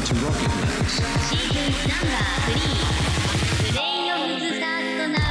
to Rocket Max. Season number 3 Play-offs start now.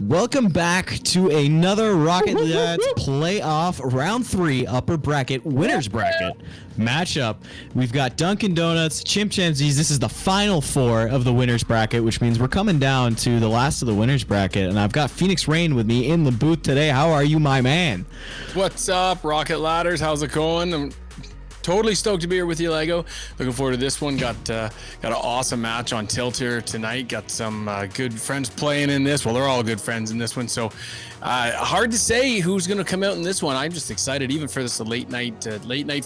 Welcome back to another Rocket Lads playoff round 3 upper bracket winners bracket matchup. We've got Dunkin Donuts, ChimpChampZees. This is the final 4 of the winners bracket, which means we're coming down to the last of the winners bracket. And I've got Phoenix Rain with me in the booth today. How are you, my man? What's up, Rocket Ladders? How's it going? I'm totally stoked to be here with you, Lego. Looking forward to this one. Got an awesome match on Tilt here tonight. Got some good friends playing in this. Well, they're all good friends in this one. So hard to say who's going to come out in this one. I'm just excited, even for this late night.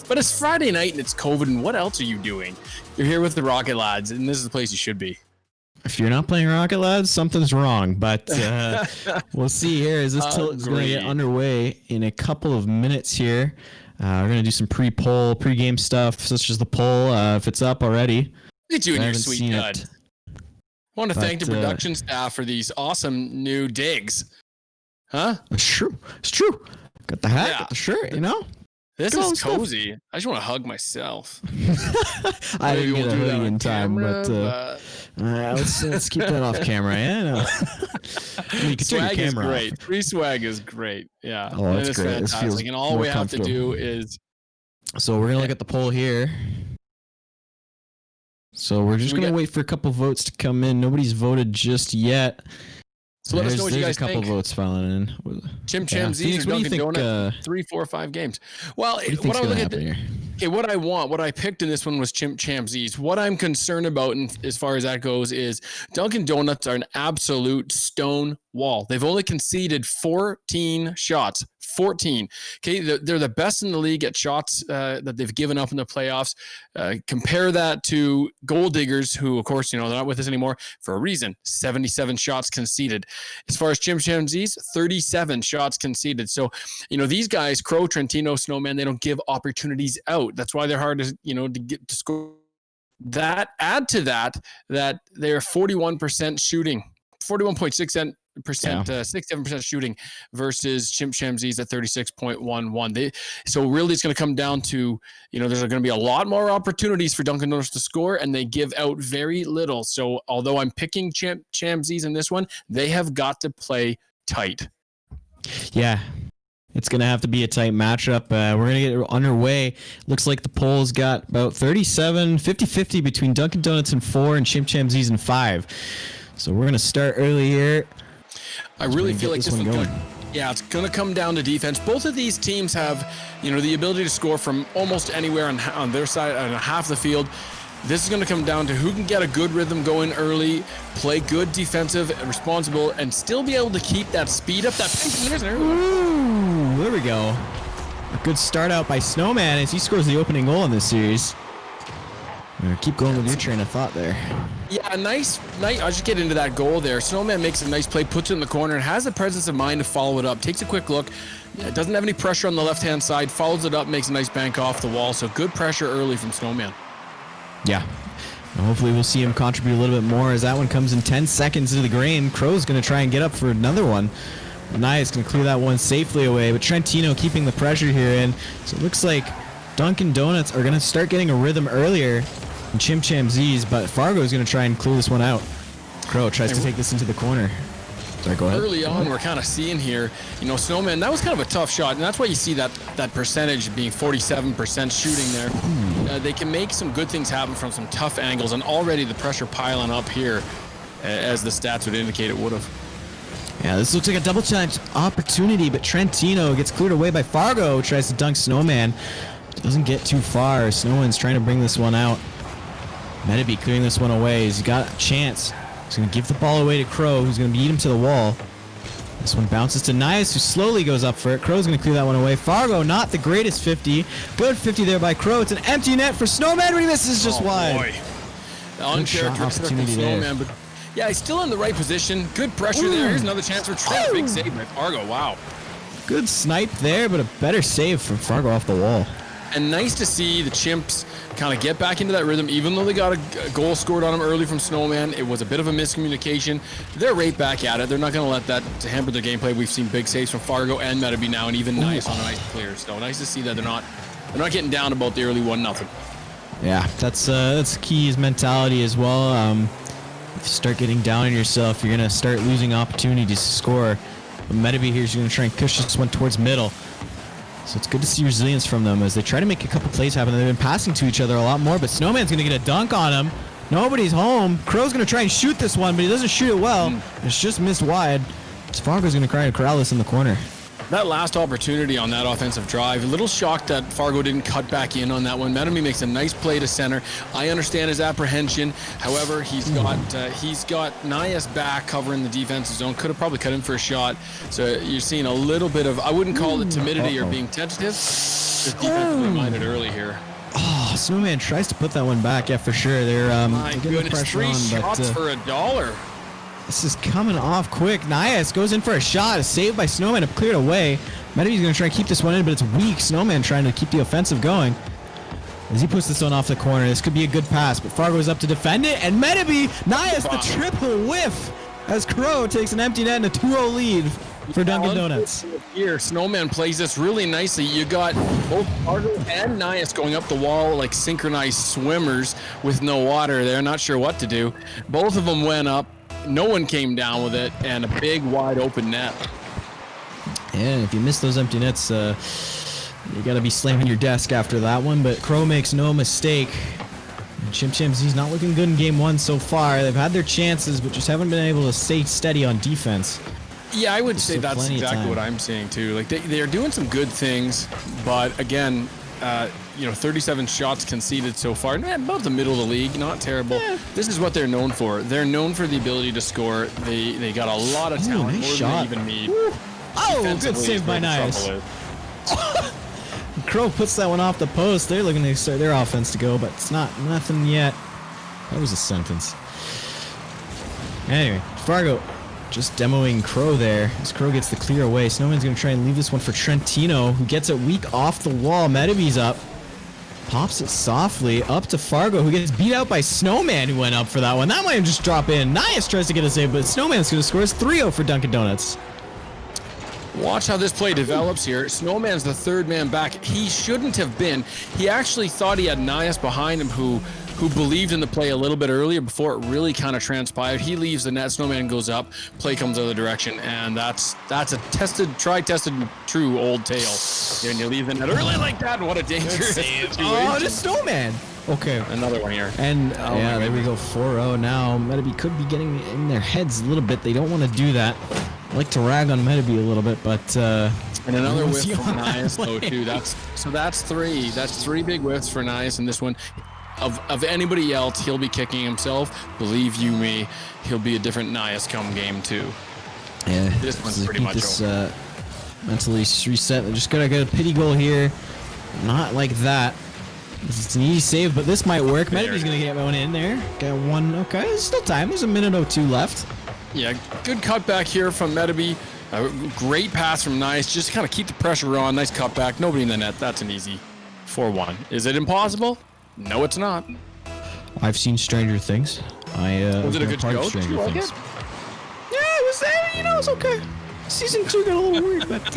But it's Friday night and it's COVID. And what else are you doing? You're here with the Rocket Lads, and this is the place you should be. If you're not playing Rocket Lads, something's wrong. But we'll see here as this Tilt is going to get underway in a couple of minutes here. We're going to do some pre-game stuff, such as the poll, if it's up already. Look at you and your sweet dud. I want to thank the production staff for these awesome new digs. Huh? It's true. Got the hat, got the shirt, you know? This is cozy. I just want to hug myself. I didn't get a hoodie in time, but let's keep that off camera. Yeah, no. You can swag is great. Free swag is great. Yeah. Oh, that's great. Fantastic. This feels and all we have to do is. So we're gonna look at the poll here. So we're just gonna wait for a couple votes to come in. Nobody's voted just yet. So let us know what you guys think. There's a couple votes filing in. ChimpChampZees or Dunkin Donuts, 3, 4, 5 games. Well, what I look at here? Okay, what I picked in this one was ChimpChampZees. What I'm concerned about, as far as that goes, is Dunkin Donuts are an absolute stone wall. They've only conceded 14 shots. 14. Okay, they're the best in the league at shots that they've given up in the playoffs. Compare that to Gold Diggers, who, of course, they're not with us anymore for a reason. 77 shots conceded. As far as ChimpChampZees, 37 shots conceded. So, these guys, Crow, Trentino, Snowman, they don't give opportunities out. That's why they're hard to, to get to score. Add to that they're 41% shooting, 41.6%. 67% shooting versus ChimpChampZees at 36.11. So really, it's going to come down to there's going to be a lot more opportunities for Dunkin Donuts to score, and they give out very little. So although I'm picking ChimpChampZees in this one, they have got to play tight. Yeah. It's going to have to be a tight matchup. We're going to get underway. Looks like the poll's got about 50-50 between Dunkin Donuts in 4 and ChimpChampZees in 5. So we're going to start early here. I really feel like this one going. It's going to come down to defense. Both of these teams have, the ability to score from almost anywhere on their side, on half the field. This is going to come down to who can get a good rhythm going early, play good defensive, responsible, and still be able to keep that speed up. Ooh, there we go. A good start out by Snowman as he scores the opening goal in this series. Keep going with your train of thought there. Yeah, nice. I'll just get into that goal there. Snowman makes a nice play, puts it in the corner, and has the presence of mind to follow it up. Takes a quick look. Doesn't have any pressure on the left-hand side. Follows it up, makes a nice bank off the wall. So good pressure early from Snowman. Yeah. Hopefully we'll see him contribute a little bit more as that one comes in 10 seconds into the game. Crow's going to try and get up for another one. Nice, going to clear that one safely away. But Trentino keeping the pressure here in. So it looks like Dunkin Donuts are going to start getting a rhythm earlier. And ChimpChampZees, but Fargo is going to try and clear this one out. Crow tries to take this into the corner. Sorry, go ahead. Early on, we're kind of seeing here, Snowman, that was kind of a tough shot, and that's why you see that percentage being 47% shooting there. They can make some good things happen from some tough angles, and already the pressure piling up here, as the stats would indicate it would have. Yeah, this looks like a double-time opportunity, but Trentino gets cleared away by Fargo, tries to dunk Snowman. Doesn't get too far. Snowman's trying to bring this one out. Metabee clearing this one away. He's got a chance. He's going to give the ball away to Crow, who's going to beat him to the wall. This one bounces to Nias, who slowly goes up for it. Crow's going to clear that one away. Fargo, not the greatest 50. Good 50 there by Crow. It's an empty net for Snowman, but he misses just wide. Boy. The uncharacteristic of Snowman, but yeah, he's still in the right position. Good pressure there. Here's another chance for Trent. Big save by Fargo. Wow. Good snipe there, but a better save from Fargo off the wall. And nice to see the Chimps kind of get back into that rhythm, even though they got a goal scored on them early from Snowman. It was a bit of a miscommunication. They're right back at it. They're not going to let that hamper their gameplay. We've seen big saves from Fargo and Metabee now, and even Nice on a nice clear. So nice to see that they're not getting down about the early 1-0. Yeah, that's key is mentality as well. If you start getting down on yourself, you're going to start losing opportunities to score. But Metabee here is going to try and push this one towards middle. So it's good to see resilience from them as they try to make a couple plays happen. They've been passing to each other a lot more, but Snowman's going to get a dunk on him. Nobody's home. Crow's going to try and shoot this one, but he doesn't shoot it well. It's just missed wide. Fargo's going to try and corral this in the corner. That last opportunity on that offensive drive, a little shocked that Fargo didn't cut back in on that one. Metabee makes a nice play to center. I understand his apprehension. However, he's got Nias back covering the defensive zone. Could have probably cut in for a shot. So you're seeing a little bit of, I wouldn't call it timidity or being tentative. Just defensively minded early here. Oh, Snowman tries to put that one back. Yeah, for sure. They're my goodness, $3 shots for $1. This is coming off quick. Nias goes in for a shot. A save by Snowman. Cleared away. Metabee's going to try and keep this one in, but it's weak. Snowman trying to keep the offensive going. As he puts this one off the corner, this could be a good pass, but Fargo's up to defend it, and Metabee, Nias, the triple whiff, as Crow takes an empty net and a 2-0 lead for Dunkin' Donuts. Here, Snowman plays this really nicely. You got both Fargo and Nias going up the wall like synchronized swimmers with no water. They're not sure what to do. Both of them went up. No one came down with it, and a big, wide open net. And if you miss those empty nets, you got to be slamming your desk after that one. But Crow makes no mistake. ChimpChampZees not looking good in game one so far. They've had their chances, but just haven't been able to stay steady on defense. Yeah, I would say that's exactly what I'm seeing too. Like they're doing some good things, but again, 37 shots conceded so far. About the middle of the league, not terrible. Yeah. This is what they're known for. They're known for the ability to score. They got a lot of talent, nice more shot. than they even need. Oh, good save by Nias. Crow puts that one off the post. They're looking to start their offense to go, but it's nothing yet. That was a sentence. Anyway, Fargo just demoing Crow there as Crow gets the clear away. Snowman's going to try and leave this one for Trentino, who gets it weak off the wall. Metabee's up. Pops it softly up to Fargo, who gets beat out by Snowman, who went up for that one. That might just drop in. Nias tries to get a save, but Snowman's going to score. It's 3-0 for Dunkin' Donuts. Watch how this play develops here. Snowman's the third man back. He shouldn't have been. He actually thought he had Nias behind him, who believed in the play a little bit earlier before it really kind of transpired. He leaves the net. Snowman goes up. Play comes the other direction, and that's a tested, true old tale. And you leave the net early like that, and what a dangerous situation. Oh, it's Snowman. Okay. Another one here. And yeah, there we go. 4-0 now. Metabee could be getting in their heads a little bit. They don't want to do that. I like to rag on Metabee a little bit, but and another whiff from Nias though too. That's three. That's three big whiffs for Nias in this one. Of anybody else, he'll be kicking himself. Believe you me, he'll be a different Nias come game two. Yeah, this one's pretty much over. Mentally reset. They're just gonna get a pity goal here. Not like that. It's an easy save, but this might work. Metabee's gonna get one in there. Got one. Okay, there's still time. There's a minute 02 left. Yeah, good cutback here from Metabee. Great pass from Nias. Just kind of keep the pressure on. Nice cutback. Nobody in the net. That's an easy 4-1. Is it impossible? No, it's not. I've seen Stranger Things. Was it a good show? Did you like it? Yeah, it was there. It was okay. Season 2 got a little weird, but.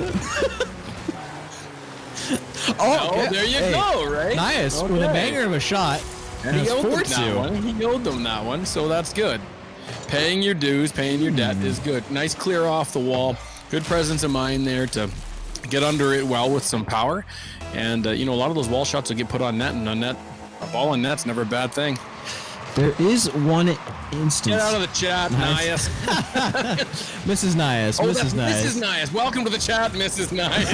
Okay. There you go, right? Nias with a banger of a shot. And he owed them that one. He owed them that one, so that's good. Paying your dues, paying your debt is good. Nice clear off the wall. Good presence of mind there to get under it well with some power. And, a lot of those wall shots will get put on net, and a ball on net's never a bad thing. There is one instance. Get out of the chat, Nias. Mrs. Nias. Mrs. Nias. Mrs. Nias. Welcome to the chat, Mrs. Nias.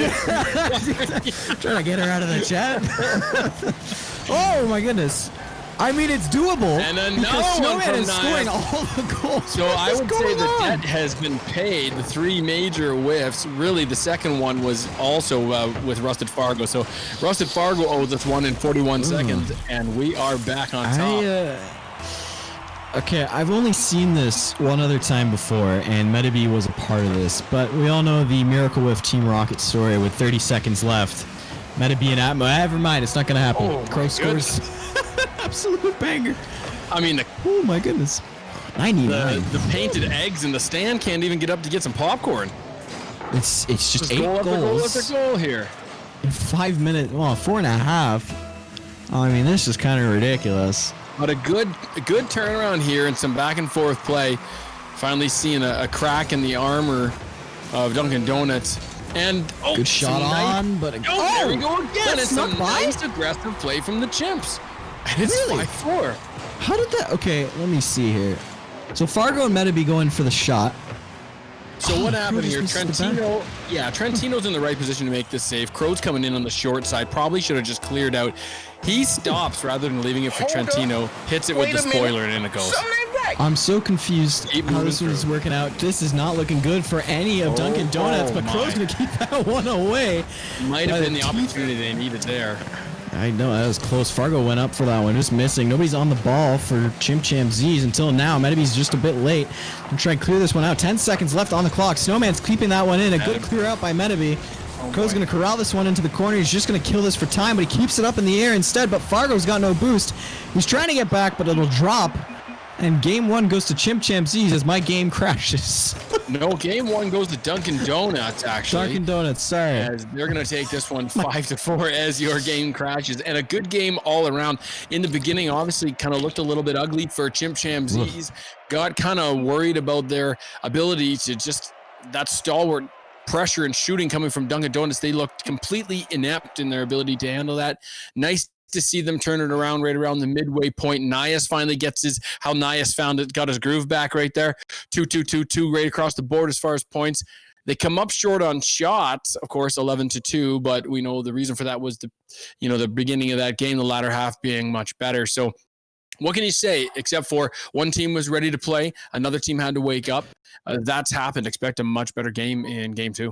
Trying to get her out of the chat. Oh my goodness. I mean, it's doable. And another one from scoring all the goals. So I would say the debt has been paid. The 3 major whiffs. Really, the second one was also with Rusted Fargo. So Rusted Fargo owes us one in 41 seconds, and we are back on top. Okay, I've only seen this one other time before, and Metabee was a part of this, but we all know the Miracle Whiff Team Rocket story with 30 seconds left. Metabee and Atmo, never mind, it's not going to happen. Oh, Crow scores. Absolute banger. I mean, oh my goodness. 99. The painted eggs in the stand can't even get up to get some popcorn. It's just 8 goal goals. After goal here. In 5 minutes, well, 4.5. I mean, this is kind of ridiculous. But a good turnaround here and some back and forth play. Finally seeing a crack in the armor of Dunkin' Donuts. And good shot on, but there we go again. It's some nice aggressive play from the Chimps. And it's 5-4. How did that? Okay, let me see here. So Fargo and Metabee going for the shot. So what happened here? Trentino, Trentino's in the right position to make this save. Crow's coming in on the short side. Probably should have just cleared out. He stops rather than leaving it for Trentino. Hits it with the spoiler and in it goes. I'm so confused how this is working out. This is not looking good for any of Dunkin' Donuts, but Crow's going to keep that one away. Might have been the opportunity they needed there. I know, that was close. Fargo went up for that one, just missing. Nobody's on the ball for ChimpChampZees until now. Metabee's just a bit late. I'm trying to clear this one out. 10 seconds left on the clock. Snowman's keeping that one in. A good clear out by Metabee. Crow's going to corral this one into the corner. He's just going to kill this for time, but he keeps it up in the air instead. But Fargo's got no boost. He's trying to get back, but it'll drop. And game 1 goes to ChimpChampZees as my game crashes. No, game 1 goes to Dunkin' Donuts, actually. Dunkin' Donuts, sorry. As they're going to take this one 5-4 as your game crashes. And a good game all around. In the beginning, obviously, kind of looked a little bit ugly for ChimpChampZees. Got kind of worried about their ability to just, that stalwart pressure and shooting coming from Dunkin' Donuts. They looked completely inept in their ability to handle that. Nice to see them turn it around right around the midway point. Nias finally gets how Nias found it, got his groove back right there. 2-2-2-2 right across the board as far as points. They come up short on shots, of course, 11-2, but we know the reason for that was the beginning of that game, the latter half being much better. So what can you say except for one team was ready to play, another team had to wake up. That's happened. Expect a much better game in game 2.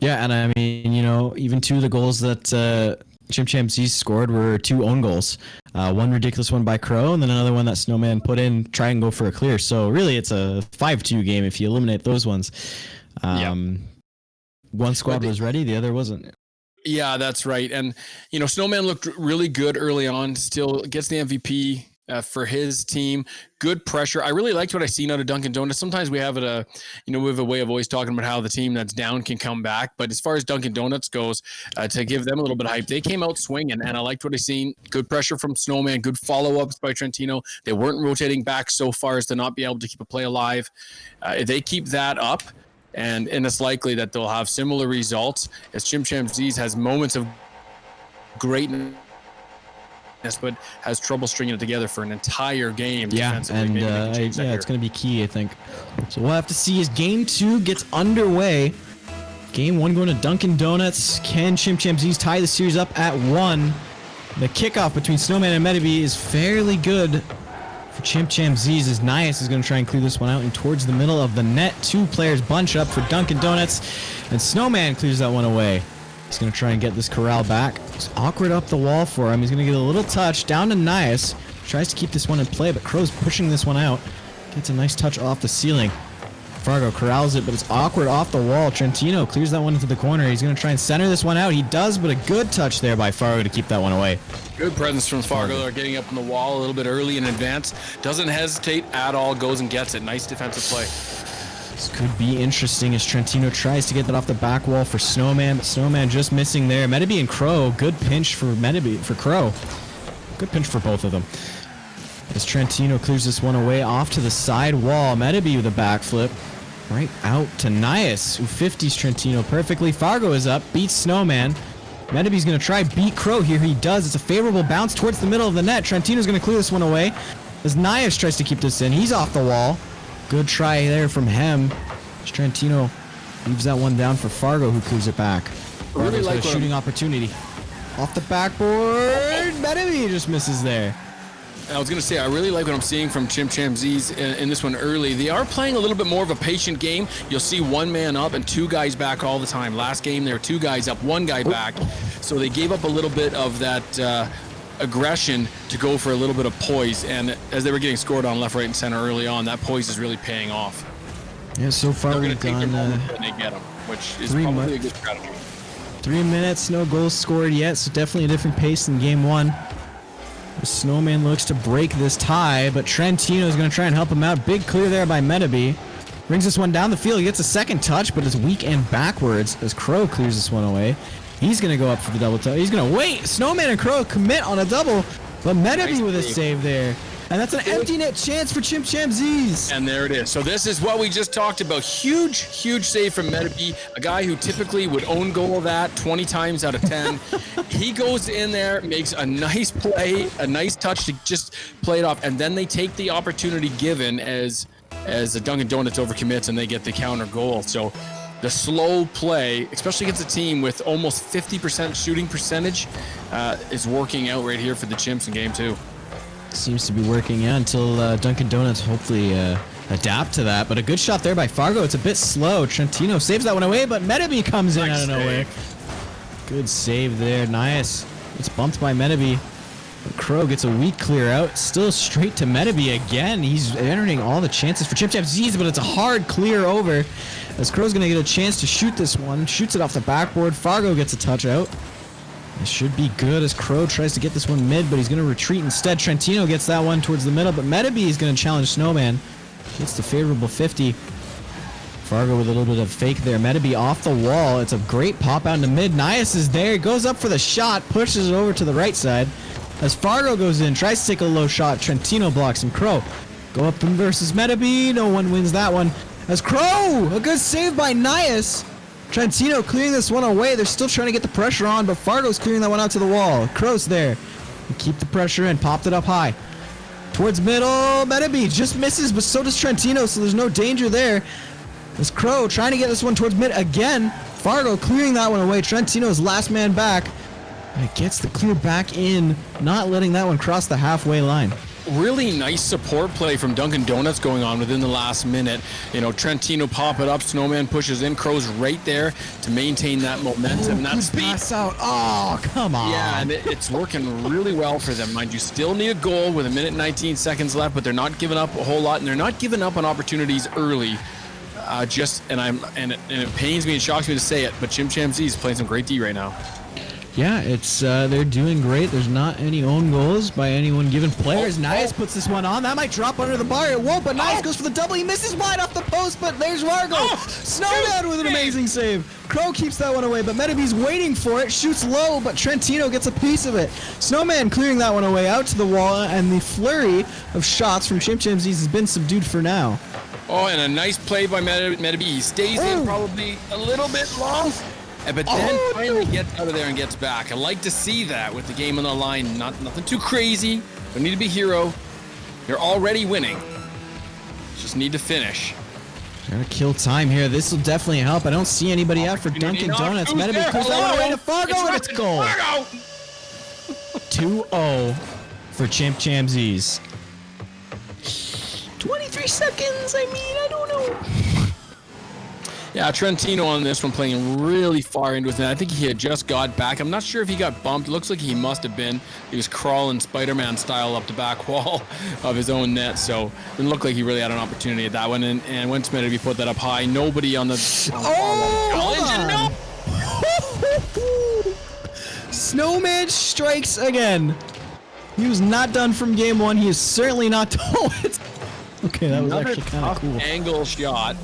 Yeah, and I mean, even 2 of the goals that ChimpChampZees scored were 2 own goals. One ridiculous one by Crow, and then another one that Snowman put in, try and go for a clear. So really, it's a 5-2 game if you eliminate those ones. One squad was ready, the other wasn't. Yeah, that's right. And, Snowman looked really good early on, still gets the MVP for his team. Good pressure. I really liked what I seen out of Dunkin' Donuts. Sometimes we have we have a way of always talking about how the team that's down can come back. But as far as Dunkin' Donuts goes, to give them a little bit of hype, they came out swinging, and I liked what I seen. Good pressure from Snowman, good follow-ups by Trentino. They weren't rotating back so far as to not be able to keep a play alive. They keep that up, and it's likely that they'll have similar results as ChimpChampZees has moments of greatness, but has trouble stringing it together for an entire game. Yeah, and it's going to be key, I think. So we'll have to see as game 2 gets underway. Game 1 going to Dunkin' Donuts. Can ChimpChampZees tie the series up at 1? The kickoff between Snowman and Metabee is fairly good for ChimpChampZees as Nias is going to try and clear this one out and towards the middle of the net. 2 players bunch up for Dunkin' Donuts, and Snowman clears that one away. He's going to try and get this corral back. It's awkward up the wall for him. He's going to get a little touch down to Nias. Tries to keep this one in play, but Crow's pushing this one out. Gets a nice touch off the ceiling. Fargo corrals it, but it's awkward off the wall. Trentino clears that one into the corner. He's going to try and center this one out. He does, but a good touch there by Fargo to keep that one away. Good presence from Fargo. They're getting up in the wall a little bit early in advance. Doesn't hesitate at all. Goes and gets it. Nice defensive play. This could be interesting as Trentino tries to get that off the back wall for Snowman, but Snowman just missing there. Metabee and Crow, good pinch for Crow. Good pinch for both of them. As Trentino clears this one away off to the side wall. Metabee with a backflip. Right out to Nias, who 50s Trentino perfectly. Fargo is up, beats Snowman. Metabee's going to try beat Crow here. He does. It's a favorable bounce towards the middle of the net. Trentino's going to clear this one away. as Nias tries to keep this in. He's off the wall. Good try there from him. Trentino leaves that one down for Fargo, who clears it back. Really like a shooting opportunity. Off the backboard. Medeby just misses there. I was going to say, I really like what I'm seeing from ChimpChampZees in this one early. They are playing a little bit more of a patient game. You'll see one man up and two guys back all the time. Last game, there were two guys up, one guy back. So they gave up a little bit of that aggression to go for a little bit of poise. And as they were getting scored on left, right, and center early on, that poise is really paying off. Yeah, so far we've gone... and they get them, which is probably a good strategy. 3 minutes, no goals scored yet, so definitely a different pace than game one. The Snowman looks to break this tie, but Trentino is going to try and help him out. Big clear there by Medeby. Brings this one down the field. He gets a second touch, but it's weak and backwards as Crow clears this one away. He's going to go up for the double touch. He's going to wait. Snowman and Crow commit on a double, but Medeby with a save there. And that's an empty net chance for ChimpChampZees. And there it is. So this is what we just talked about. Huge, huge save from Medeby, a guy who typically would own goal of that 20 times out of 10. He goes in there, makes a nice play, a nice touch to just play it off, and then they take the opportunity given as the Dunkin Donuts overcommits and they get the counter goal. So the slow play, especially against a team with almost 50% shooting percentage, is working out right here for the Chimps in game two. Seems to be working until Dunkin Donuts hopefully adapt to that. But a good shot there by Fargo. It's a bit slow. Trentino saves that one away, but Medeby comes in out of nowhere. Good save there. Nias. It's bumped by Medeby. But Crow gets a weak clear out. Still straight to Medeby again. He's entering all the chances for ChimpChampZees, but it's a hard clear over. As Crow's going to get a chance to shoot this one. Shoots it off the backboard. Fargo gets a touch out. It should be good as Crow tries to get this one mid, but he's going to retreat instead. Trentino gets that one towards the middle, but Medeby is going to challenge Snowman. Gets the favorable 50. Fargo with a little bit of fake there. Medeby off the wall. It's a great pop out into mid. Nias is there. Goes up for the shot. Pushes it over to the right side. As Fargo goes in, tries to take a low shot. Trentino blocks him. Crow go up versus Medeby. No one wins that one. As Crow, a good save by Nias. Trentino clearing this one away. They're still trying to get the pressure on, but Fargo's clearing that one out to the wall. Crow's there. Keep the pressure in. Popped it up high. Towards middle. Medeby just misses, but so does Trentino, so there's no danger there. As Crow trying to get this one towards mid again. Fargo clearing that one away. Trentino's last man back. And it gets the clear back in, not letting that one cross the halfway line. Really nice support play from Dunkin Donuts going on within the last minute. You know, Trentino pop it up, Snowman pushes in, Crow's right there to maintain that momentum. That speed. Pass out. Oh, come on. Yeah, and it's working really well for them. Mind you, still need a goal with 1 minute 19 seconds left, but they're not giving up a whole lot, and they're not giving up on opportunities early. It pains me and shocks me to say it, but ChimpChampZees is playing some great D right now. Yeah, it's they're doing great. There's not any own goals by anyone given players. Nias puts this one on. That might drop under the bar. It won't, but Nias goes for the double. He misses wide off the post, but there's Fargo. Snowman with an amazing save. Crow keeps that one away, but Medeby's waiting for it. Shoots low, but Trentino gets a piece of it. Snowman clearing that one away out to the wall, and the flurry of shots from ChimpChampZees has been subdued for now. Oh, and a nice play by Medeby. He stays in probably a little bit long. But then finally gets out of there and gets back. I like to see that with the game on the line. Nothing too crazy. Don't need to be hero. You're already winning. Just need to finish. Trying to kill time here. This will definitely help. I don't see anybody out for Dunkin Donuts. Medeby clears that one away to Fargo, and it's goal. 2-0 for ChimpChampZees. 23 seconds. I mean, I don't know. Yeah, Trentino on this one playing really far into it. I think he had just got back. I'm not sure if he got bumped. It looks like he must have been. He was crawling Spider-Man style up the back wall of his own net, so it didn't look like he really had an opportunity at that one. And when Medeby put that up high, nobody on the challenge. Snowman strikes again. He was not done from game one. He is certainly not done. Okay, that was actually kind of cool. Angle shot.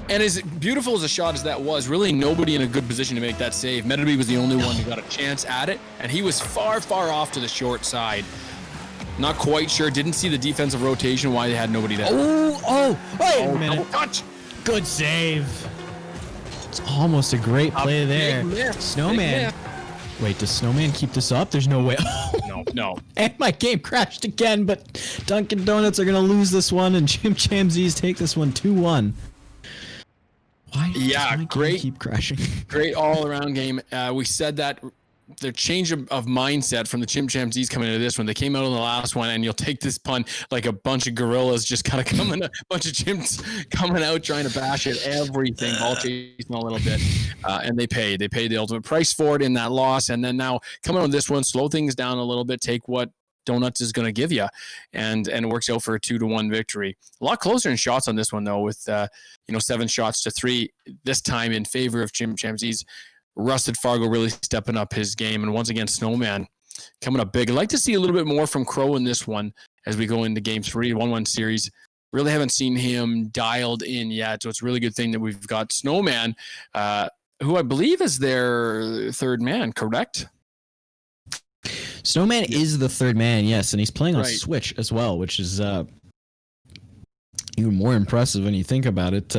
And as beautiful as a shot as that was, really nobody in a good position to make that save. Medeby was the only one who got a chance at it, and he was far, far off to the short side. Not quite sure. Didn't see the defensive rotation, why they had nobody there. Wait a minute. Touch. Good save. It's almost a great play there. Snowman Wait, does Snowman keep this up? There's no way. No. And my game crashed again, but Dunkin' Donuts are going to lose this one, and ChimpChampZees take this one 2-1. Why does my game keep crashing? Great all-around game. We said that the change of mindset from the ChimpChampZees coming into this one. They came out on the last one, and you'll take this pun like a bunch of gorillas just kind of coming, a bunch of chimps coming out trying to bash at everything, ball chasing a little bit, and they paid the ultimate price for it in that loss. And then now coming on this one, slow things down a little bit, take what Donuts is going to give you, and it works out for a 2-1 victory. A lot closer in shots on this one though, with 7 shots to 3 this time in favor of ChimpChampZees. Rusted Fargo really stepping up his game, and once again Snowman coming up big. I'd like to see a little bit more from Crow in this one as we go into game 3, 1-1 series. Really haven't seen him dialed in yet, so it's a really good thing that we've got Snowman, who I believe is their third man, correct? Snowman is the third man, yes, and he's playing on Switch as well, which is even more impressive when you think about it.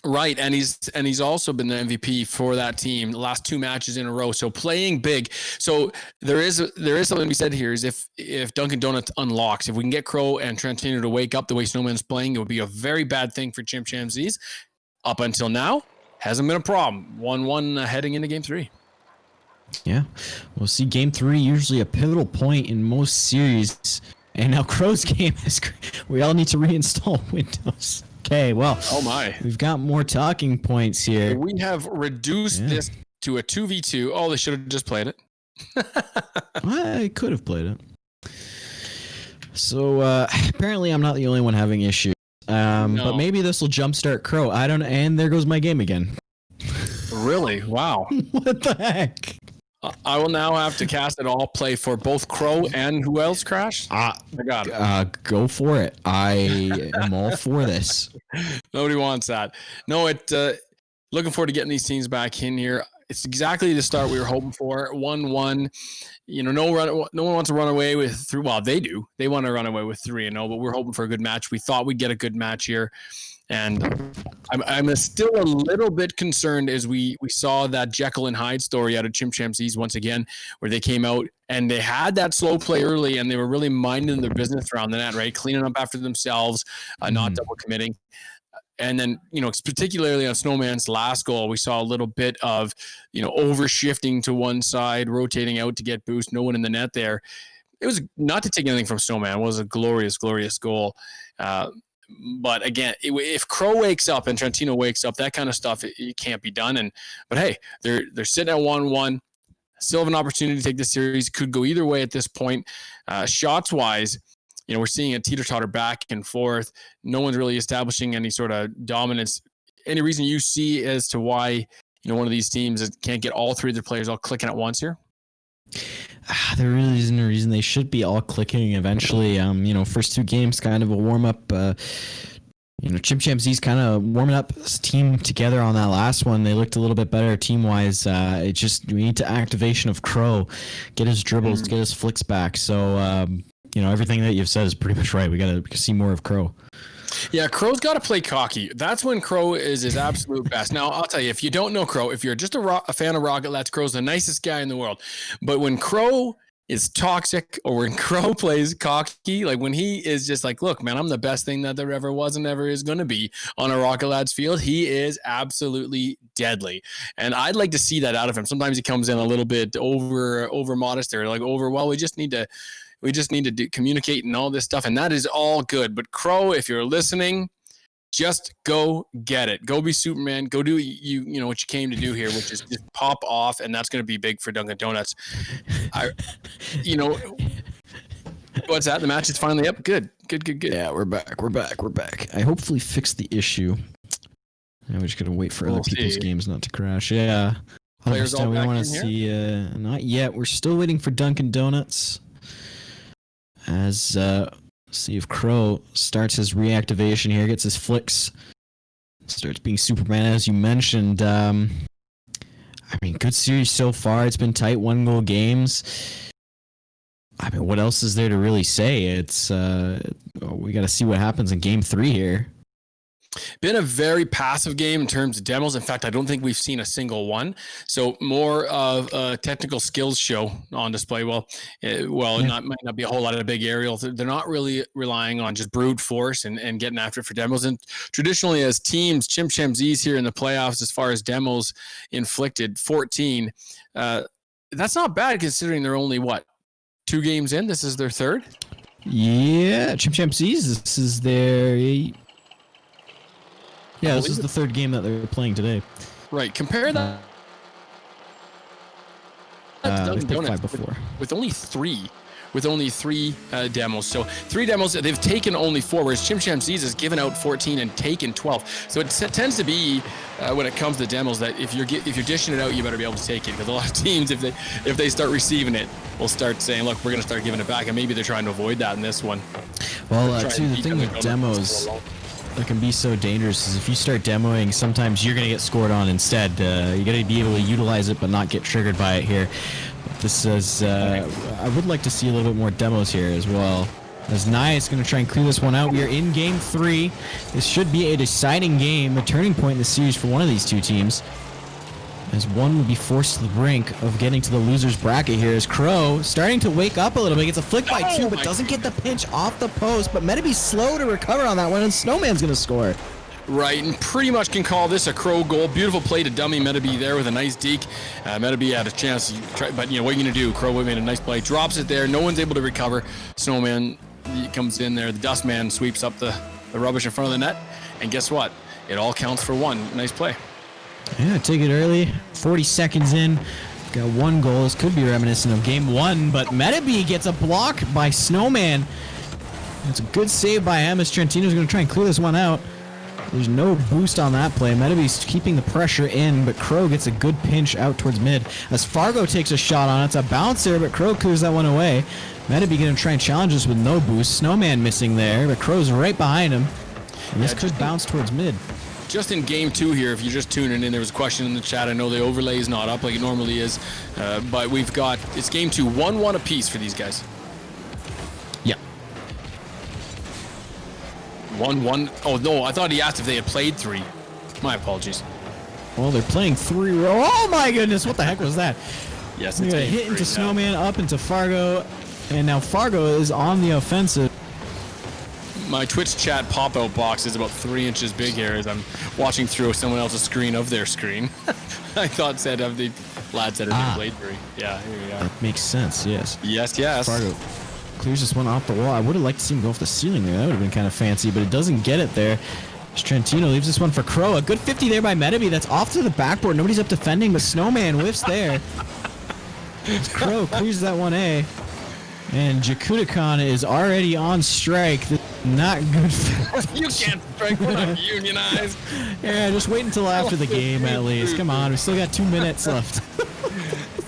Right, and he's also been the MVP for that team the last 2 matches in a row. So playing big. So there is something we said here is if Dunkin' Donuts unlocks, if we can get Crow and Trentino to wake up the way Snowman's playing, it would be a very bad thing for ChimpChampZees. Up until now, hasn't been a problem. 1-1 heading into game 3. Yeah, we'll see game 3, usually a pivotal point in most series. And now Crow's game is, we all need to reinstall Windows. Okay, well, oh my, we've got more talking points here. We have reduced this to a 2v2. Oh, they should have just played it. I could have played it. So apparently I'm not the only one having issues. No. But maybe this will jumpstart Crow. I don't know. And there goes my game again. Really? Wow. What the heck? I will now have to cast it all play for both Crow and who else crashed? I got it. Go for it. I am all for this. Nobody wants that. No, looking forward to getting these teams back in here. It's exactly the start we were hoping for. 1-1. No one wants to run away with 3. Well, they do. They want to run away with 3-0, but we're hoping for a good match. We thought we'd get a good match here. And I'm still a little bit concerned as we saw that Jekyll and Hyde story out of ChimpChampZees once again, where they came out and they had that slow play early and they were really minding their business around the net, right? Cleaning up after themselves, not double committing. And then, particularly on Snowman's last goal, we saw a little bit of, over shifting to one side, rotating out to get boost, no one in the net there. It was, not to take anything from Snowman, it was a glorious, glorious goal. But again, if Crow wakes up and Trentino wakes up, that kind of stuff, it can't be done. But hey, they're sitting at 1-1. Still have an opportunity to take this series. Could go either way at this point. Shots wise, we're seeing a teeter-totter back and forth. No one's really establishing any sort of dominance. Any reason you see as to why one of these teams can't get all 3 of their players all clicking at once here? There really isn't a reason. They should be all clicking eventually. First 2 games kind of a warm up. ChimpChampZees kind of warming up this team together on that last one. They looked a little bit better team wise. We need to activation of Crow, get his dribbles, get his flicks back. So everything that you've said is pretty much right. We got to see more of Crow. Yeah, Crow's got to play cocky. That's when Crow is his absolute best. Now, I'll tell you, if you don't know Crow, if you're just a fan of Rocket Lads, Crow's the nicest guy in the world. But when Crow is toxic, or when Crow plays cocky, like when he is just like, look, man, I'm the best thing that there ever was and ever is going to be on a Rocket Lads field, he is absolutely deadly. And I'd like to see that out of him. Sometimes he comes in a little bit over modest or we just need to communicate and all this stuff, and that is all good. But Crow, if you're listening, just go get it. Go be Superman. Go do what you came to do here, which is just pop off, and that's going to be big for Dunkin' Donuts. What's that? The match is finally up. Good. Yeah, we're back. I hopefully fixed the issue. Now we just got to wait for other people's games not to crash. Yeah. Players all back we want in to see. Not yet. We're still waiting for Dunkin' Donuts. As see if Crow starts his reactivation here, gets his flicks, starts being Superman as you mentioned. Good series so far. It's been tight 1-goal games. What else is there to really say? It's we got to see what happens in game 3 here. Been a very passive game in terms of demos. In fact, I don't think we've seen a single one. So more of a technical skills show on display. Well, might not be a whole lot of big aerials. They're not really relying on just brute force and getting after it for demos. And traditionally, as teams, ChimpChampZees here in the playoffs, as far as demos inflicted, 14. That's not bad considering they're only, 2 games in? This is their third? Yeah, ChimpChampZees, this is their... Yeah, this is the third game that they're playing today. Right. Compare that. They've played 5 before. With only 3. With only 3 demos. So 3 demos, they've taken only 4, whereas ChimpChampZees has given out 14 and taken 12. So it tends to be, when it comes to demos, that if you're dishing it out, you better be able to take it. Because a lot of teams, if they start receiving it, will start saying, look, we're going to start giving it back. And maybe they're trying to avoid that in this one. Well, too, the thing with demos that can be so dangerous is if you start demoing, sometimes you're going to get scored on instead. You got to be able to utilize it but not get triggered by it here. But this is, I would like to see a little bit more demos here as well. As Nia is going to try and clear this one out. We are in game 3. This should be a deciding game, a turning point in the series for one of these two teams. As one will be forced to the brink of getting to the loser's bracket here. As Crow starting to wake up a little bit. Gets a flick by 2, but doesn't get the pinch off the post. But Metabee's slow to recover on that one, and Snowman's going to score. Right, and pretty much can call this a Crow goal. Beautiful play to dummy Metabee there with a nice deke. Metabee had a chance, but what are you going to do? Crow made a nice play. Drops it there. No one's able to recover. Snowman comes in there. The Dustman sweeps up the rubbish in front of the net. And guess what? It all counts for 1. Nice play. Yeah, take it early. 40 seconds in. Got 1 goal. This could be reminiscent of game 1, but Metabee gets a block by Snowman. It's a good save by him as Trentino's going to try and clear this one out. There's no boost on that play. Metabee's keeping the pressure in, but Crow gets a good pinch out towards mid. As Fargo takes a shot on it. It's a bouncer, but Crow clears that one away. Metabee going to try and challenge this with no boost. Snowman missing there, but Crow's right behind him. And this could bounce towards mid. Just in game 2 here, if you're just tuning in, there was a question in the chat. I know the overlay is not up like it normally is, but we've got, it's game 2, 1-1 apiece for these guys. Yeah. 1-1. Oh, no, I thought he asked if they had played 3. My apologies. Well, they're playing 3. Oh, my goodness. What the heck was that? Yes, it's a hit into Snowman, up into Fargo, and now Fargo is on the offensive. My Twitch chat pop-out box is about 3 inches big here as I'm watching through someone else's screen of their screen. I thought said of the lads that are played 3. Yeah, here we are. That makes sense, yes. Yes. Fargo clears this one off the wall. I would have liked to see him go off the ceiling there. That would have been kind of fancy, but it doesn't get it there. Trentino leaves this one for Crow. A good 50 there by Metabee. That's off to the backboard. Nobody's up defending, but Snowman whiffs there. Crow clears that 1A. And Jakutakan is already on strike. Not good for You can't strike. We're not unionized. Yeah, just wait until after the game at least. Come on, we still got 2 minutes left.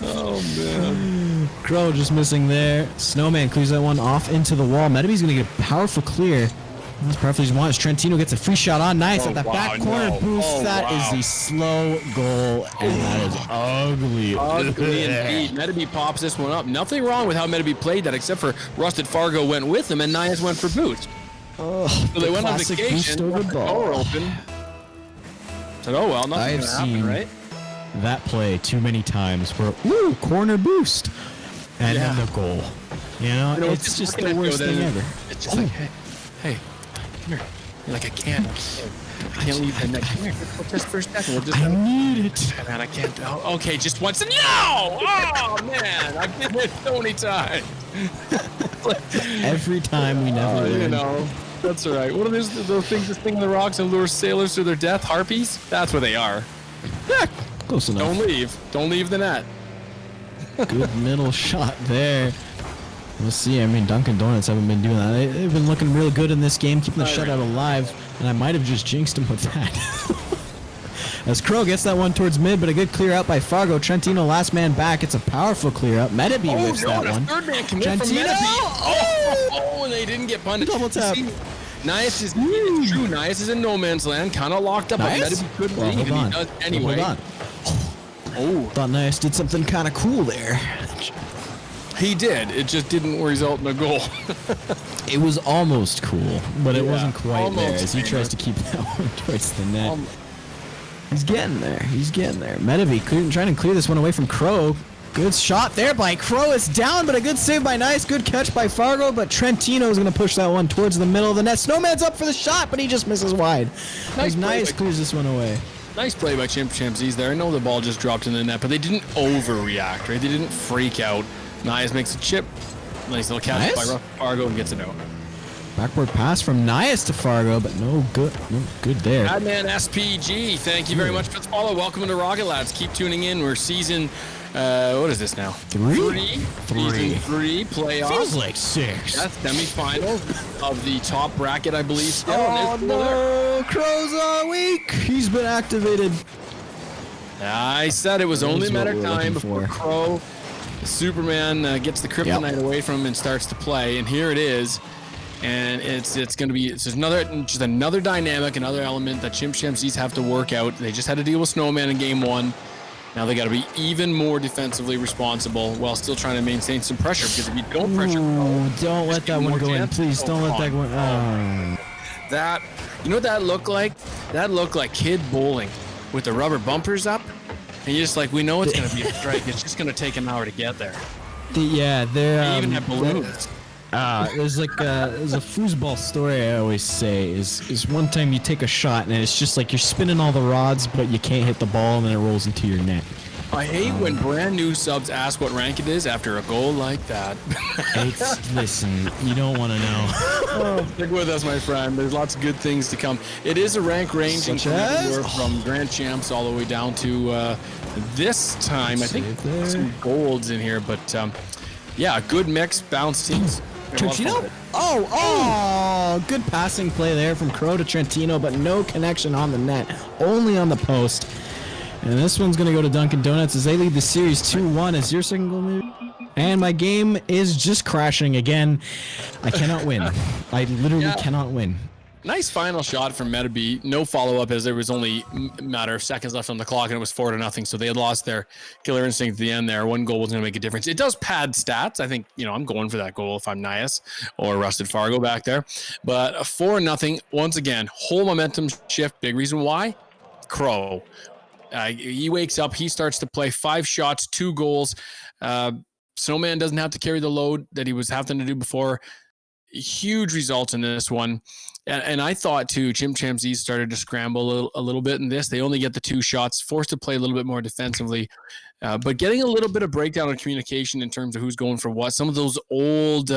Oh, man. Crow just missing there. Snowman clears that one off into the wall. Metabee's going to get a powerful clear. That's perfectly as wants. Trentino gets a free shot on. Nice at the back corner boost. That is the slow goal, and that is ugly. Ugly indeed. Metabee pops this one up. Nothing wrong with how Metabee played that, except for Rusted Fargo went with him, and Nias went for boost. Oh, so they went on vacation. Left the door open. Said, oh well, nothing's gonna happen, right? That play too many times where corner boost, and then the goal. You know, it's just the worst thing ever. It's just like, hey. Come here. You're like, I can't leave the net. Come here, just for a second. I need it. Man, I can't. Oh, okay, just once. No! Oh, man. I've been there so many times. Every time we never learn. You know, that's all right. What are those things that sting the rocks and lure sailors to their death? Harpies? That's what they are. Yeah, close enough. Don't leave the net. Good middle shot there. We'll see. I mean, Dunkin' Donuts haven't been doing that. They've been looking really good in this game, keeping the shutout alive, and I might have just jinxed him with that. As Crow gets that one towards mid, but a good clear out by Fargo. Trentino, last man back. It's a powerful clear out. Metabee whips that one. Third man commit from Metabee. Oh, and they didn't get punished. Double tap. Nias is true. Nias is in no man's land, kind of locked up. But Metabee couldn't leave, and he does anyway. Hold on. Oh, thought Nias did something kind of cool there. He did. It just didn't result in a goal. It was almost cool, but it wasn't quite there as he tries to keep that one towards the net. He's getting there. He's getting there. Medeby trying to clear this one away from Crow. Good shot there by Crow. It's down, but a good save by Nice. Good catch by Fargo, but Trentino is going to push that one towards the middle of the net. Snowman's up for the shot, but he just misses wide. Nice clears this one away. Nice play by ChimpChampZees there. I know the ball just dropped in the net, but they didn't overreact, right? They didn't freak out. Nias makes a chip. Nice little catch by Fargo and gets it out. Backboard pass from Nias to Fargo, but no good there. Adman SPG, thank you very much for the follow. Welcome to Rocket Lads. Keep tuning in. We're season, what is this now? Three. Season 3 playoffs. Feels like 6. That's semifinals of the top bracket, I believe. Oh no, Crow's are weak. He's been activated. I said it was only a matter of time before Crow, Superman, gets the kryptonite away from him and starts to play. And here it is. And it's going to be just another dynamic, another element that ChimpChampZees have to work out. They just had to deal with Snowman in game 1. Now they got to be even more defensively responsible while still trying to maintain some pressure. Because if you don't pressure, don't let that one go in, please. Don't let that one. That, you know what that looked like? That looked like kid bowling with the rubber bumpers up, and you're just like, we know it's going to be a strike. It's just going to take an hour to get there. They even have balloons. There's a foosball story I always say is one time you take a shot and it's just like you're spinning all the rods but you can't hit the ball and then it rolls into your net. I hate when brand new subs ask what rank it is after a goal like that. Listen, you don't want to know. Stick with us, my friend. There's lots of good things to come. It is a rank ranging from Grand Champs all the way down to this time. I think some golds in here, but yeah, good mix, balanced teams. Trentino? Oh, good passing play there from Crow to Trentino, but no connection on the net, only on the post. And this one's going to go to Dunkin Donuts as they lead the series 2-1. Is your second goal, maybe? And my game is just crashing again. I cannot win. I literally cannot win. Nice final shot from Medeby. No follow-up as there was only a matter of seconds left on the clock and it was 4-0. So they had lost their killer instinct at the end there. One goal was going to make a difference. It does pad stats. I think, I'm going for that goal if I'm Nias or Rusted Fargo back there. But 4-0, once again, whole momentum shift. Big reason why? Crow. He wakes up. He starts to play 5 shots, 2 goals. Snowman doesn't have to carry the load that he was having to do before. Huge results in this one. And I thought, too, ChimpChampZees started to scramble a little bit in this. They only get the 2 shots, forced to play a little bit more defensively, but getting a little bit of breakdown in communication in terms of who's going for what. Some of those old,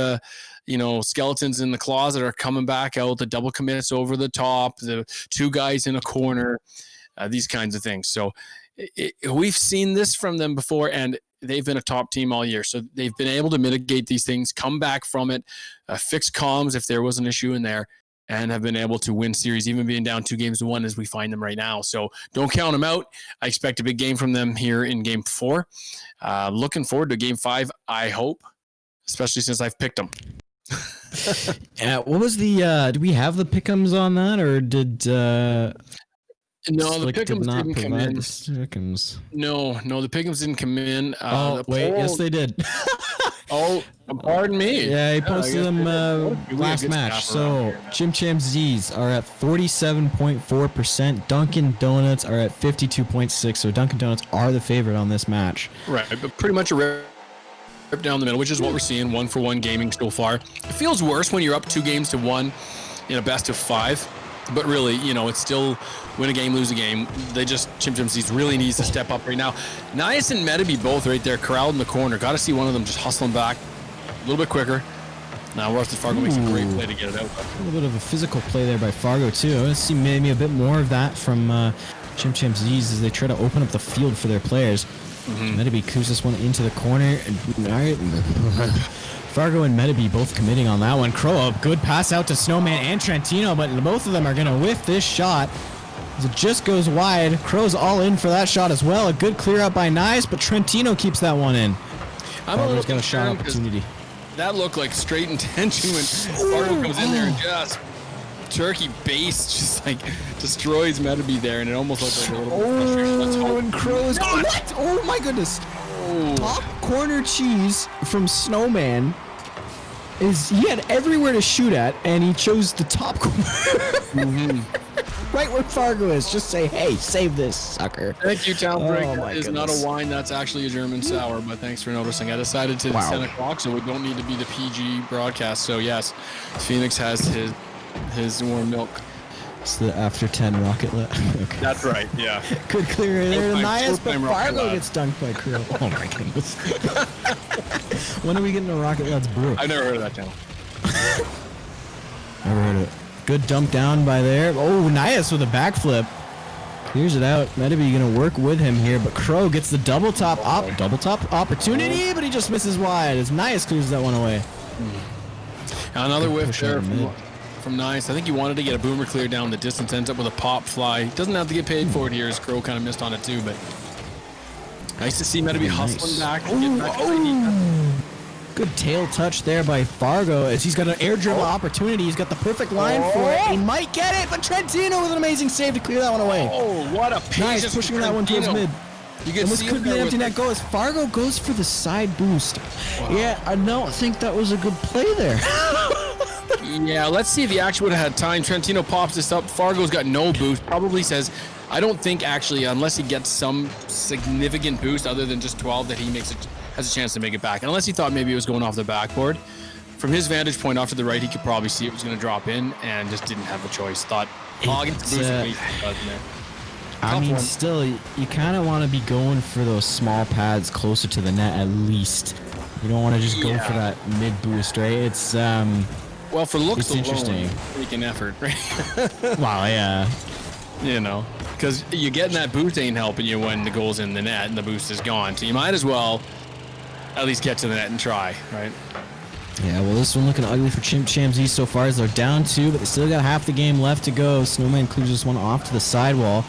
skeletons in the closet are coming back out, the double commits over the top, the 2 guys in a corner, these kinds of things. So we've seen this from them before, and they've been a top team all year. So they've been able to mitigate these things, come back from it, fix comms if there was an issue in there, and have been able to win series, even being down 2-1 as we find them right now. So don't count them out. I expect a big game from them here in game 4. Looking forward to game 5, I hope, especially since I've picked them. What was the, do we have the pick'ems on that, or did... No, the pick'ems didn't come in. No, the pick'ems didn't come in. Yes, they did. Pardon me. Yeah, he posted them last match. So ChimpChampZees are at 47.4%. Dunkin Donuts are at 52.6%. So Dunkin Donuts are the favorite on this match. Right, but pretty much a rip down the middle, which is what we're seeing. 1-for-1 gaming so far. It feels worse when you're up 2-1 in a best of 5. But really, it's still win a game, lose a game. ChimpChampZees really needs to step up right now. Nias and Medeby both right there, corralled in the corner. Got to see one of them just hustling back a little bit quicker. Now, Rusted Fargo makes a great play to get it out. A little bit of a physical play there by Fargo, too. I want to see maybe a bit more of that from ChimpChampZees as they try to open up the field for their players. Medeby coops this one into the corner. Fargo and Medeby both committing on that one. Crow, a good pass out to Snowman and Trentino, but both of them are going to whiff this shot as it just goes wide. Crow's all in for that shot as well. A good clear up by Nice, but Trentino keeps that one in. Fargo's got a shot opportunity. That looked like straight intention when Fargo comes in there and just turkey base just destroys Medeby there, and it almost looked like a little bit frustrating. And Crow's... what? Oh my goodness. Top corner cheese from Snowman he had everywhere to shoot at, and he chose the top corner. Right where Fargo is. Just say, hey, save this, sucker. Thank you, Townbreak. That is not a wine. That's actually a German sour, but thanks for noticing. I decided to 10 o'clock, so we don't need to be the PG broadcast. So, yes, Phoenix has his warm milk. It's the after 10 rocket lad. Okay. That's right, yeah. Good clear there. Nice, but Fargo gets dunked by Krill. Oh, my goodness. When are we getting a Rocket Lads brew? I've never heard of that channel. Never heard of it. Good dump down by there. Oh, Nias with a backflip. Clears it out. Metabee going to work with him here, but Crow gets the double top opportunity, but he just misses wide as Nias clears that one away. Another whiff there from Nias. I think he wanted to get a boomer clear down the distance, ends up with a pop fly. Doesn't have to get paid for it here as Crow kind of missed on it too, but nice to see Metabee hustling back. Good tail touch there by Fargo as he's got an air dribble opportunity. He's got the perfect line for it. He might get it, but Trentino with an amazing save to clear that one away. Oh, what a patience. Nice, pushing that one towards mid. You can see could be an empty net goal as Fargo goes for the side boost. Wow. Yeah, I don't think that was a good play there. Yeah, let's see if he actually would have had time. Trentino pops this up. Fargo's got no boost. Probably says, I don't think actually, unless he gets some significant boost other than just 12, that he has a chance to make it back. And unless he thought maybe it was going off the backboard. From his vantage point off to the right, he could probably see it was going to drop in and just didn't have a choice. Thought, I'll get the boost. I mean, still, you kind of want to be going for those small pads closer to the net at least. You don't want to just go for that mid boost, right? It's well, for looks alone, interesting. Freaking effort, right? Wow, yeah. You know, because you getting that boost ain't helping you when the goal's in the net and the boost is gone. So you might as well at least get to the net and try, right? Yeah, well, this one looking ugly for ChimpChampZees so far as they're down 2, but they still got half the game left to go. Snowman clears this one off to the sidewall.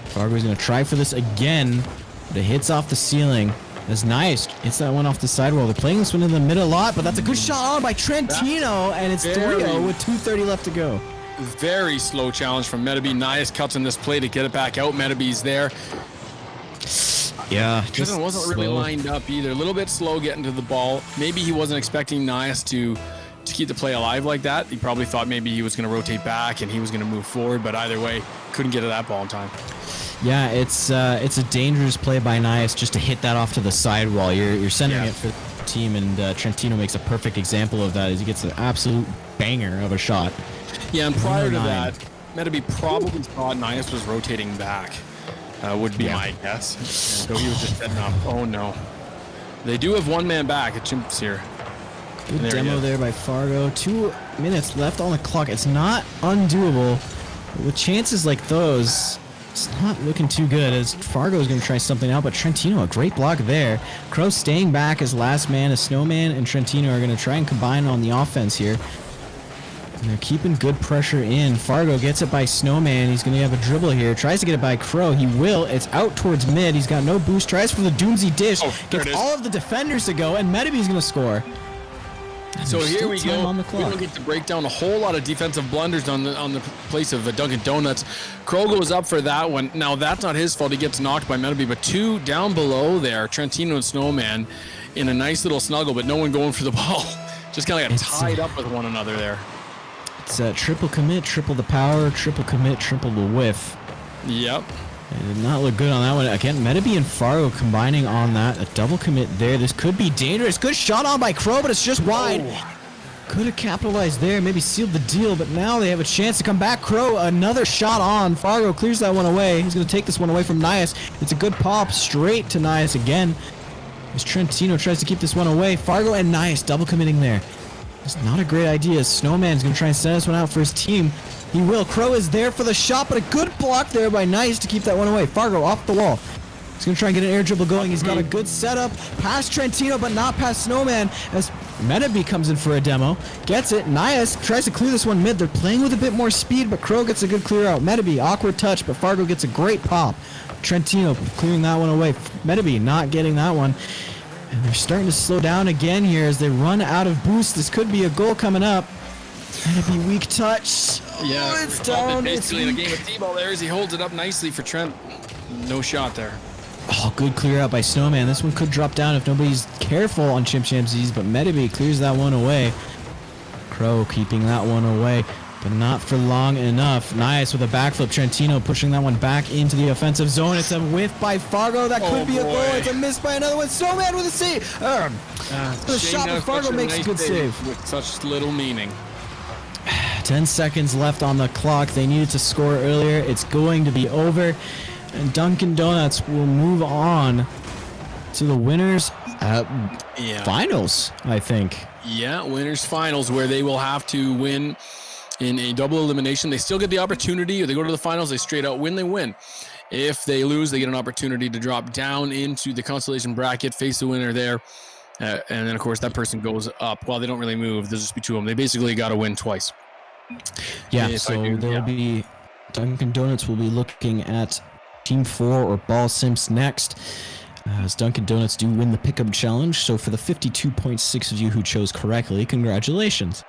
Fargo's going to try for this again, but it hits off the ceiling. That's nice. Hits that one off the sidewall. They're playing this one in the middle a lot, but that's a good shot on by Trentino, and it's 3-0 with 2:30 left to go. Very slow challenge from Metabee. Nias cuts in this play to get it back out. Metabee's there. Yeah, just wasn't really lined up either. A little bit slow getting to the ball. Maybe he wasn't expecting Nias to keep the play alive like that. He probably thought maybe he was going to rotate back and he was going to move forward, but either way, couldn't get to that ball in time. Yeah, it's a dangerous play by Nias just to hit that off to the sidewall. You're centering it for the team, and Trentino makes a perfect example of that as he gets an absolute banger of a shot. Yeah, and prior to that, Metabee probably thought Nias was rotating back, would be my guess. And so he was just setting up. Oh, no. They do have one man back at Chimps here. Good demo there by Fargo. 2 minutes left on the clock. It's not undoable. With chances like those, it's not looking too good as Fargo is going to try something out, but Trentino, a great block there. Crow staying back as last man as Snowman and Trentino are going to try and combine on the offense here. And they're keeping good pressure in. Fargo gets it by Snowman. He's going to have a dribble here. Tries to get it by Crow. He will. It's out towards mid. He's got no boost. Tries for the Doomsy dish. Gets all of the defenders to go, and Metabee's going to score. So here we go. We don't get to break down a whole lot of defensive blunders on the place of Dunkin' Donuts. Crow goes up for that one. Now that's not his fault. He gets knocked by Metabee, but 2 down below there, Trentino and Snowman in a nice little snuggle, but no one going for the ball. Just kind of got tied up with one another there. It's a triple commit, triple the power, triple commit, triple the whiff. Yep. It did not look good on that one. Again, Metabee and Fargo combining on that. A double commit there. This could be dangerous. Good shot on by Crow, but it's just wide. Could have capitalized there, maybe sealed the deal, but now they have a chance to come back. Crow, another shot on. Fargo clears that one away. He's going to take this one away from Nias. It's a good pop straight to Nias again. As Trentino tries to keep this one away. Fargo and Nias double committing there. It's not a great idea. Snowman's going to try and send this one out for his team. He will. Crow is there for the shot, but a good block there by Nice to keep that one away. Fargo off the wall. He's going to try and get an air dribble going. He's got a good setup. Past Trentino, but not past Snowman. As Metabee comes in for a demo. Gets it. Nias tries to clear this one mid. They're playing with a bit more speed, but Crow gets a good clear out. Metabee, awkward touch, but Fargo gets a great pop. Trentino clearing that one away. Metabee not getting that one. And they're starting to slow down again here as they run out of boost. This could be a goal coming up. Metabee weak touch. Yeah, it's down. Basically in a game of T-ball there as he holds it up nicely for Trent. No shot there. Oh, good clear out by Snowman. This one could drop down if nobody's careful on ChimpChampZees, but Metabee clears that one away. Crow keeping that one away, but not for long enough. Nice with a backflip. Trentino pushing that one back into the offensive zone. It's a whiff by Fargo. That could be a goal. It's a miss by another one. Snowman with a save. The shot by Fargo makes a good save. With such little meaning. 10 seconds left on the clock. They needed to score earlier. It's going to be over. And Dunkin' Donuts will move on to the winners finals, I think. Yeah, winners finals, where they will have to win in a double elimination. They still get the opportunity, or they go to the finals, they straight out win, they win. If they lose, they get an opportunity to drop down into the consolation bracket, face the winner there. And then, of course, that person goes up. Well, they don't really move. There'll just be two of them. They basically got to win twice. Yeah, there'll be Dunkin' Donuts will be looking at Team 4 or Ball Simps next, as Dunkin' Donuts do win the pickup challenge. So for the 52.6 of you who chose correctly, congratulations.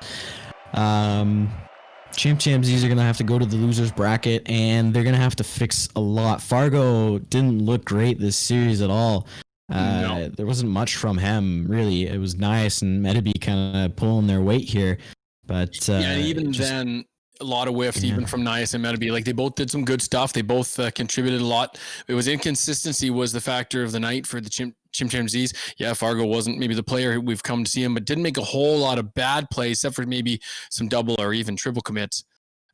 ChimpChampZees are going to have to go to the losers bracket, and they're going to have to fix a lot. Fargo didn't look great this series at all. No. There wasn't much from him, really. It was nice, and Metabee kind of pulling their weight here. But then a lot of whiffs, even from Nias and Metabee. Like, they both did some good stuff. They both contributed a lot. It was inconsistency was the factor of the night for the ChimpChampZees. Yeah, Fargo wasn't maybe the player we've come to see him, but didn't make a whole lot of bad plays, except for maybe some double or even triple commits.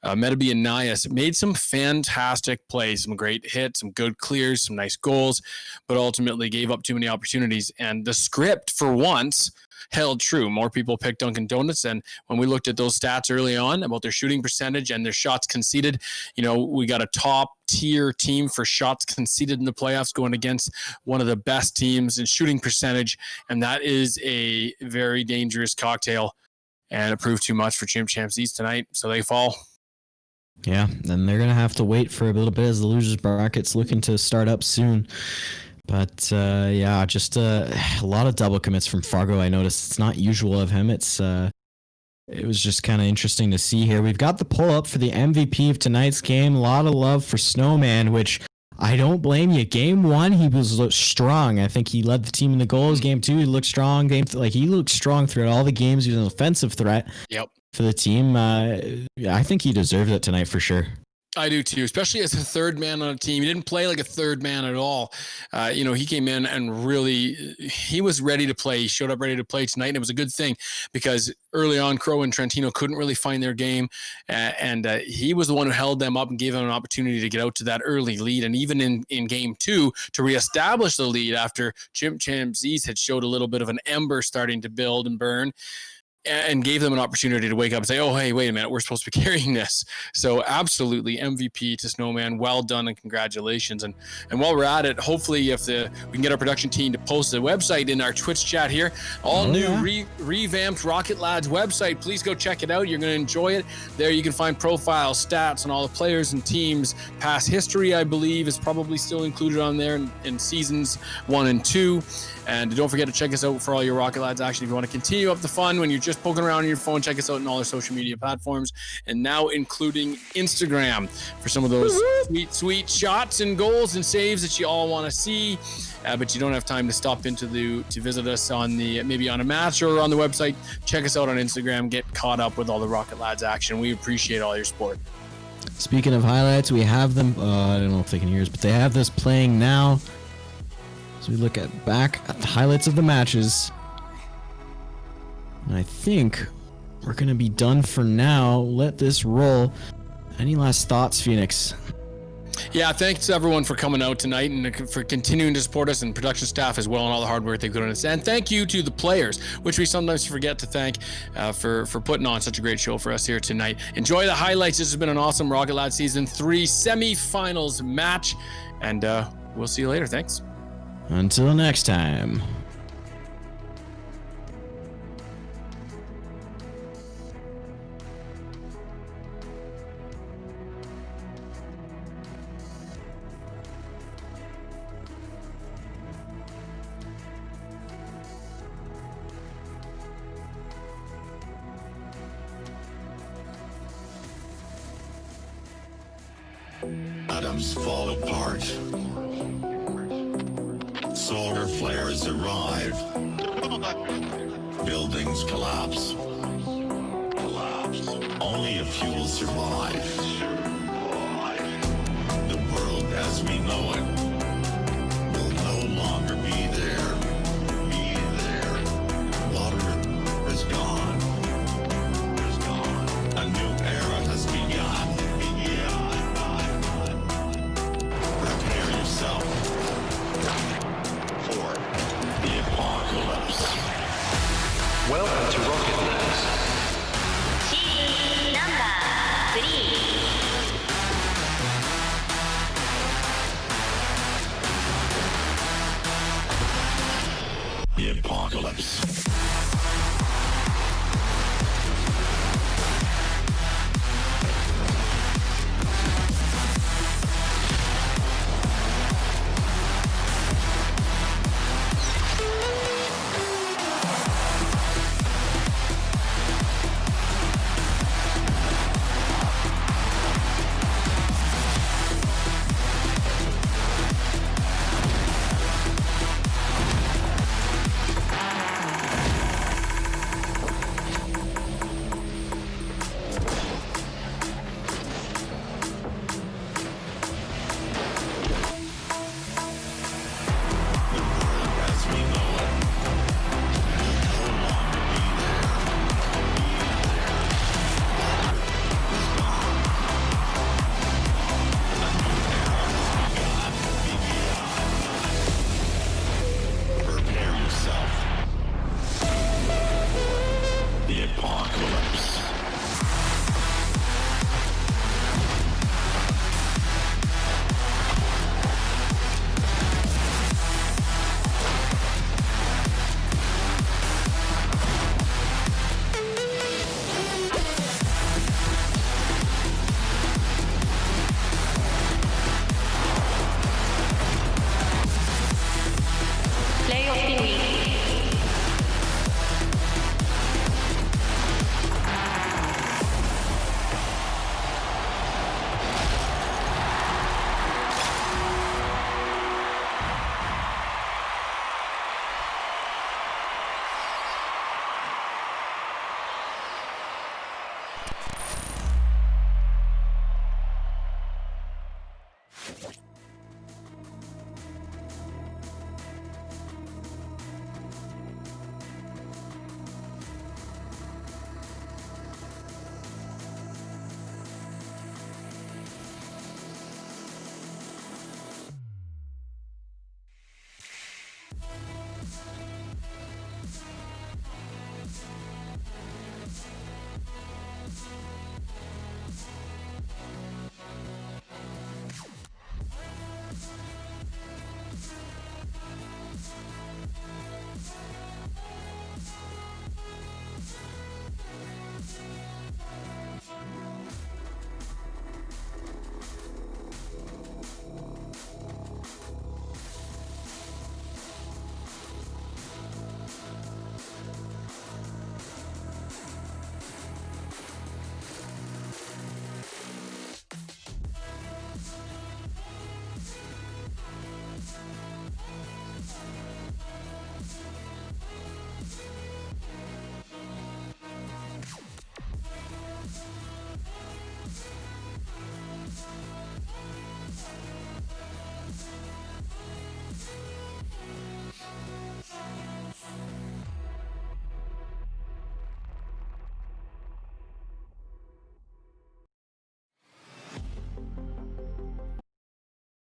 Metabee and Nias made some fantastic plays, some great hits, some good clears, some nice goals, but ultimately gave up too many opportunities. And the script, for once, held true. More people picked Dunkin' Donuts, and when we looked at those stats early on about their shooting percentage and their shots conceded, we got a top tier team for shots conceded in the playoffs going against one of the best teams in shooting percentage, and that is a very dangerous cocktail, and it proved too much for ChimpChampZees tonight, so they fall. Yeah, and they're going to have to wait for a little bit as the losers bracket's looking to start up soon. But just a lot of double commits from Fargo. I noticed it's not usual of him. It was just kind of interesting to see here. We've got the pull up for the MVP of tonight's game. A lot of love for Snowman, which I don't blame you. Game 1, he was strong. I think he led the team in the goals. Game 2, he looked strong. He looked strong throughout all the games. He was an offensive threat. Yep. For the team. I think he deserved it tonight for sure. I do too, especially as a third man on a team. He didn't play like a third man at all. He came in and really, he was ready to play. He showed up ready to play tonight, and it was a good thing because early on, Crow and Trentino couldn't really find their game, and he was the one who held them up and gave them an opportunity to get out to that early lead. And even in game 2, to reestablish the lead after ChimpChampZees had showed a little bit of an ember starting to build and burn, and gave them an opportunity to wake up and say, oh, hey, wait a minute, we're supposed to be carrying this. So absolutely MVP to Snowman. Well done and congratulations. And while we're at it, hopefully we can get our production team to post the website in our Twitch chat here. Revamped Rocket Lads website. Please go check it out. You're going to enjoy it. There you can find profiles, stats on all the players and teams. Past history, I believe, is probably still included on there in seasons 1 and 2. And don't forget to check us out for all your Rocket Lads action. If you want to continue up the fun when you're just poking around on your phone, check us out on all our social media platforms, and now including Instagram for some of those sweet shots and goals and saves that you all want to see, but you don't have time to stop into to visit us on maybe on a match or on the website. Check us out on Instagram. Get caught up with all the Rocket Lads action. We appreciate all your support. Speaking of highlights, we have them. I don't know if they can hear us, but they have this playing now. So we look back at the highlights of the matches. And I think we're going to be done for now. Let this roll. Any last thoughts, Phoenix? Yeah, thanks everyone for coming out tonight and for continuing to support us, and production staff as well, and all the hard work they put on us. And thank you to the players, which we sometimes forget to thank for putting on such a great show for us here tonight. Enjoy the highlights. This has been an awesome Rocket Lad Season 3 semifinals match, and we'll see you later. Thanks. Until next time. Atoms fall apart. Solar flares arrive. Buildings collapse. Only a few will survive. The world as we know it will no longer be there. Water is gone. A new era has begun. Prepare yourself for the apocalypse. Welcome to Rocket News. Season number 3. The apocalypse.